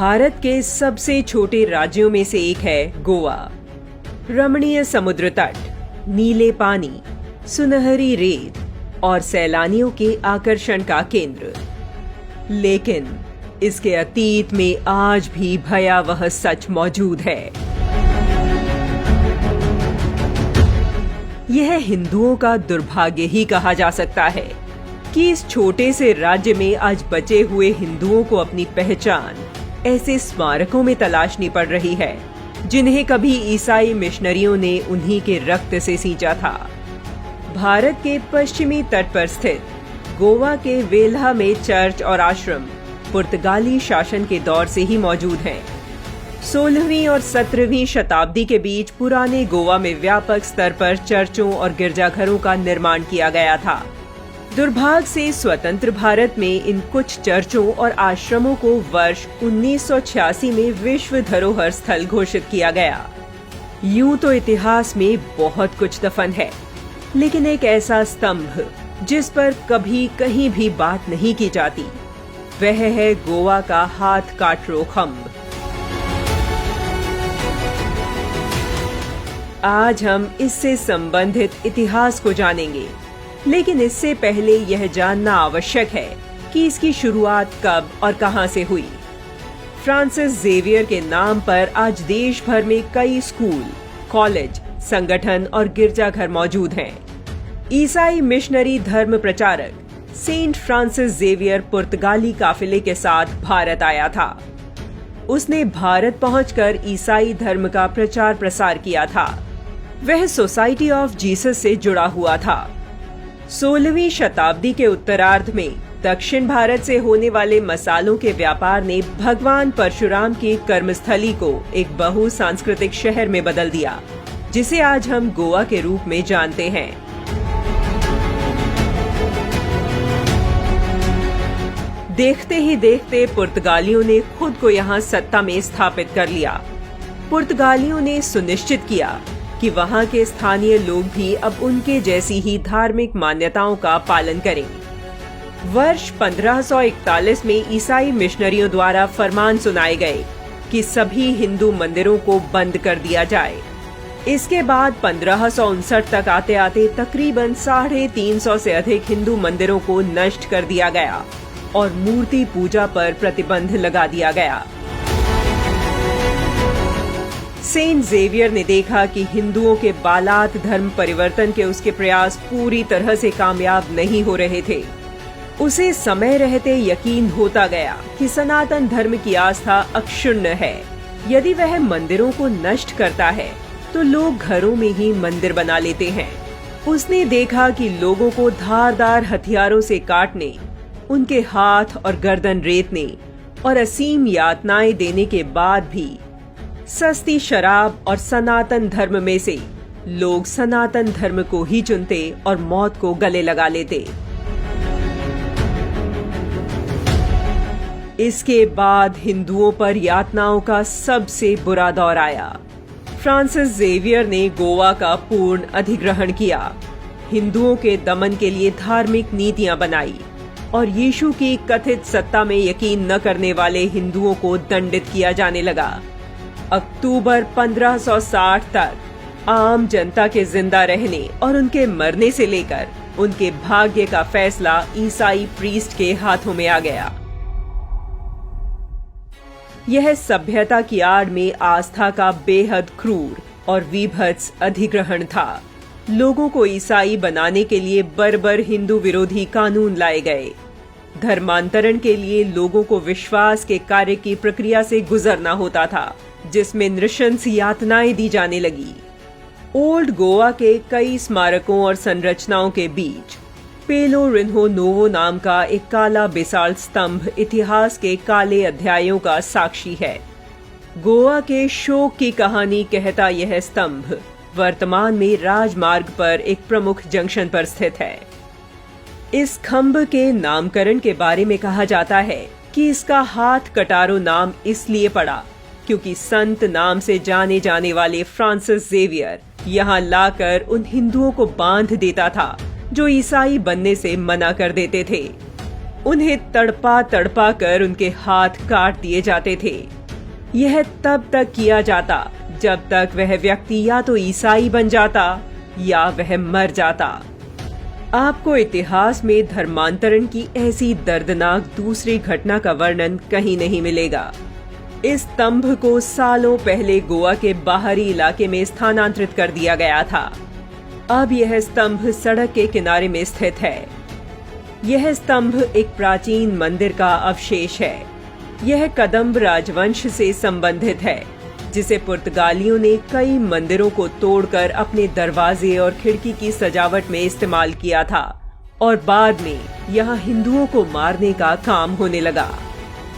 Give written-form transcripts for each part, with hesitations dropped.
भारत के सबसे छोटे राज्यों में से एक है गोवा। रमणीय समुद्र तट, नीले पानी, सुनहरी रेत और सैलानियों के आकर्षण का केंद्र। लेकिन इसके अतीत में आज भी भयावह सच मौजूद है। यह हिंदुओं का दुर्भाग्य ही कहा जा सकता है कि इस छोटे से राज्य में आज बचे हुए हिंदुओं को अपनी पहचान ऐसे स्मारकों में तलाशनी पड़ रही है जिन्हें कभी ईसाई मिशनरियों ने उन्हीं के रक्त से सींचा था। भारत के पश्चिमी तट पर स्थित गोवा के वेल्हा में चर्च और आश्रम पुर्तगाली शासन के दौर से ही मौजूद हैं। 16वीं और 17वीं शताब्दी के बीच पुराने गोवा में व्यापक स्तर पर चर्चों और गिरजाघरों का निर्माण किया गया था। दुर्भाग्य से स्वतंत्र भारत में इन कुछ चर्चों और आश्रमों को वर्ष 1986 में विश्व धरोहर स्थल घोषित किया गया। यूं तो इतिहास में बहुत कुछ दफन है, लेकिन एक ऐसा स्तंभ जिस पर कभी कहीं भी बात नहीं की जाती, वह है गोवा का हाथ काटरो खम्भ। आज हम इससे संबंधित इतिहास को जानेंगे, लेकिन इससे पहले यह जानना आवश्यक है कि इसकी शुरुआत कब और कहां से हुई। फ्रांसिस जेवियर के नाम पर आज देश भर में कई स्कूल, कॉलेज, संगठन और गिरजाघर मौजूद हैं। ईसाई मिशनरी धर्म प्रचारक सेंट फ्रांसिस जेवियर पुर्तगाली काफिले के साथ भारत आया था। उसने भारत पहुंचकर ईसाई धर्म का प्रचार प्रसार किया था। वह सोसाइटी ऑफ जीसस से जुड़ा हुआ था। 16वीं शताब्दी के उत्तरार्ध में दक्षिण भारत से होने वाले मसालों के व्यापार ने भगवान परशुराम की कर्मस्थली को एक बहुसांस्कृतिक शहर में बदल दिया, जिसे आज हम गोवा के रूप में जानते हैं। देखते ही देखते पुर्तगालियों ने खुद को यहाँ सत्ता में स्थापित कर लिया। पुर्तगालियों ने सुनिश्चित किया कि वहां के स्थानीय लोग भी अब उनके जैसी ही धार्मिक मान्यताओं का पालन करें। वर्ष 1541 में ईसाई मिशनरियों द्वारा फरमान सुनाए गए कि सभी हिंदू मंदिरों को बंद कर दिया जाए। इसके बाद 1559 तक आते आते तकरीबन 350 से अधिक हिंदू मंदिरों को नष्ट कर दिया गया और मूर्ति पूजा पर प्रतिबंध लगा दिया गया। सेंट जेवियर ने देखा कि हिंदुओं के बालात धर्म परिवर्तन के उसके प्रयास पूरी तरह से कामयाब नहीं हो रहे थे। उसे समय रहते यकीन होता गया कि सनातन धर्म की आस्था अक्षुण्ण है। यदि वह मंदिरों को नष्ट करता है तो लोग घरों में ही मंदिर बना लेते हैं। उसने देखा कि लोगों को धारदार हथियारों से काटने, उनके हाथ और गर्दन रेतने और असीम यातनाएं देने के बाद भी सस्ती शराब और सनातन धर्म में से लोग सनातन धर्म को ही चुनते और मौत को गले लगा लेते। इसके बाद हिंदुओं पर यातनाओं का सबसे बुरा दौर आया। फ्रांसिस जेवियर ने गोवा का पूर्ण अधिग्रहण किया, हिंदुओं के दमन के लिए धार्मिक नीतियां बनाई और यीशु की कथित सत्ता में यकीन न करने वाले हिंदुओं को दंडित किया जाने लगा। अक्टूबर 1560 तक आम जनता के जिंदा रहने और उनके मरने से लेकर उनके भाग्य का फैसला ईसाई प्रीस्ट के हाथों में आ गया। यह सभ्यता की आड़ में आस्था का बेहद क्रूर और विभत्स अधिग्रहण था। लोगों को ईसाई बनाने के लिए बर्बर हिंदू विरोधी कानून लाए गए। धर्मांतरण के लिए लोगों को विश्वास के कार्य की प्रक्रिया से गुजरना होता था, जिसमें नृशंस यातनाएं दी जाने लगी। ओल्ड गोवा के कई स्मारकों और संरचनाओं के बीच पेलो रिन्हो नोवो नाम का एक काला बेसाल्ट स्तंभ इतिहास के काले अध्यायों का साक्षी है। गोवा के शोक की कहानी कहता यह स्तंभ वर्तमान में राजमार्ग पर एक प्रमुख जंक्शन पर स्थित है। इस खंभ के नामकरण के बारे में कहा जाता है कि इसका हाथ कटारो नाम इसलिए पड़ा क्योंकि संत नाम से जाने जाने वाले फ्रांसिस जेवियर यहाँ लाकर उन हिंदुओं को बांध देता था जो ईसाई बनने से मना कर देते थे। उन्हें तड़पा तड़पा कर उनके हाथ काट दिए जाते थे। यह तब तक किया जाता जब तक वह व्यक्ति या तो ईसाई बन जाता या वह मर जाता। आपको इतिहास में धर्मांतरण की ऐसी दर्दनाक दूसरी घटना का वर्णन कहीं नहीं मिलेगा। इस स्तंभ को सालों पहले गोवा के बाहरी इलाके में स्थानांतरित कर दिया गया था। अब यह स्तंभ सड़क के किनारे में स्थित है। यह स्तंभ एक प्राचीन मंदिर का अवशेष है। यह कदम्ब राजवंश से संबंधित है, जिसे पुर्तगालियों ने कई मंदिरों को तोड़कर अपने दरवाजे और खिड़की की सजावट में इस्तेमाल किया था और बाद में यहाँ हिंदुओं को मारने का काम होने लगा।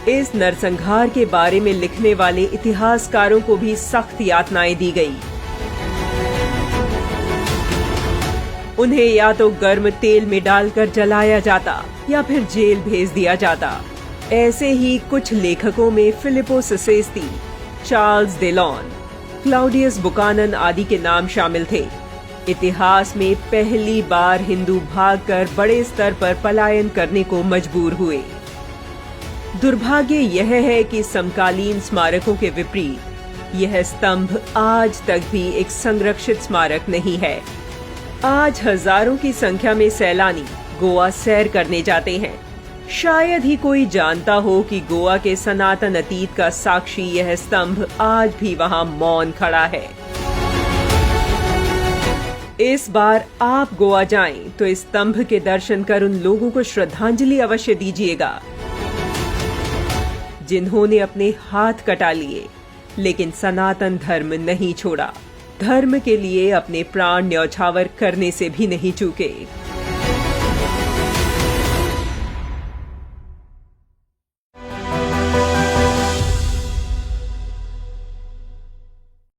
इस नरसंहार के बारे में लिखने वाले इतिहासकारों को भी सख्त यातनाएं दी गई। उन्हें या तो गर्म तेल में डालकर जलाया जाता या फिर जेल भेज दिया जाता। ऐसे ही कुछ लेखकों में Filippo सेसेस्ती, Charles Delon, Claudius Buchanan आदि के नाम शामिल थे। इतिहास में पहली बार हिंदू भागकर बड़े स्तर पर पलायन करने को मजबूर हुए। दुर्भाग्य यह है कि समकालीन स्मारकों के विपरीत यह स्तंभ आज तक भी एक संरक्षित स्मारक नहीं है। आज हजारों की संख्या में सैलानी गोवा सैर करने जाते हैं। शायद ही कोई जानता हो कि गोवा के सनातन अतीत का साक्षी यह स्तंभ आज भी वहां मौन खड़ा है। इस बार आप गोवा जाएं तो इस स्तंभ के दर्शन कर उन लोगों को श्रद्धांजलि अवश्य दीजिएगा जिन्होंने अपने हाथ कटा लिए लेकिन सनातन धर्म नहीं छोड़ा। धर्म के लिए अपने प्राण न्यौछावर करने से भी नहीं चूके।